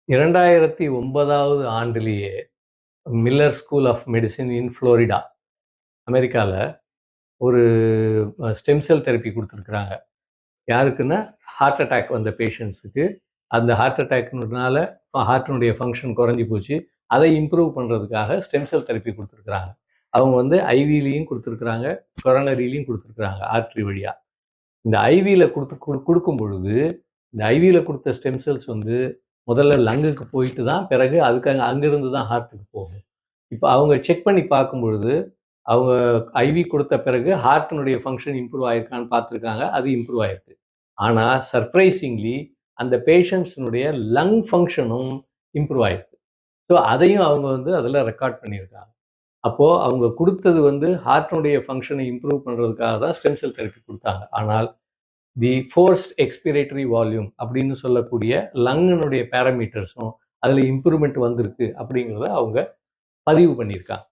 2009வது ஆண்டிலேயே Miller school of medicine in Florida, அமெரிக்கால ஒரு ஸ்டெம் செல் தெரப்பி குடுத்துருக்குறாங்க. யாருக்குன்னா, ஹார்ட் அட்டாக் வந்த பேஷண்ட்ஸுக்கு. அந்த ஹார்ட் அட்டாக்னால ஹார்ட்டினுடைய ஃபங்க்ஷன் குறைஞ்சு போச்சு. அதை இம்ப்ரூவ் பண்றதுக்காக ஸ்டெம் செல் தெரப்பி குடுத்துருக்குறாங்க. அவங்க வந்து ஐவிலயும் குடுத்துருக்குறாங்க, கொரோனரிலயும் குடுத்துருக்குறாங்க, ஆர்டரி வழியா. இந்த ஐவில குடுக்கும் பொழுது, இந்த ஐவில குடுத்த ஸ்டெம் செல்ஸ் வந்து முதல்ல லங்குக்கு போயிட்டு தான், பிறகு அதுக்கு அங்கிருந்து தான் ஹார்ட்டுக்கு போகும். இப்ப அவங்க செக் பண்ணி பார்க்கும் பொழுது, அவங்க ஐவி குடுத்த பிறகு ஹார்ட்டினுடைய ஃபங்ஷன் இம்ப்ரூவ் ஆயிருக்கான்னு பார்த்துருக்காங்க. அது இம்ப்ரூவ் ஆயிருக்கு. ஆனா சர்ப்ரைசிங்லி அந்த பேஷண்ட்ஸ்னுடைய லங் ஃபங்ஷனும் இம்ப்ரூவ் ஆயிருக்கு. ஸோ அதையும் அவங்க வந்து அதில ரெக்கார்ட் பண்ணியிருக்காங்க. அப்போ அவங்க குடுத்தது வந்து ஹார்ட்டினுடைய ஃபங்ஷனை இம்ப்ரூவ் பண்றதுக்காக தான் ஸ்டெம் செல் தெரப்பி குடுத்தாங்க. ஆனால் தி ஃபோர்ஸ்ட் எக்ஸ்பிரேட்டரி வால்யூம் அப்படின்னு சொல்லக்கூடிய லங்கினுடைய பேராமீட்டர்ஸும் அதில் இம்ப்ரூவ்மெண்ட் வந்திருக்கு அப்படிங்கிறத அவங்க பதிவு பண்ணியிருக்காங்க.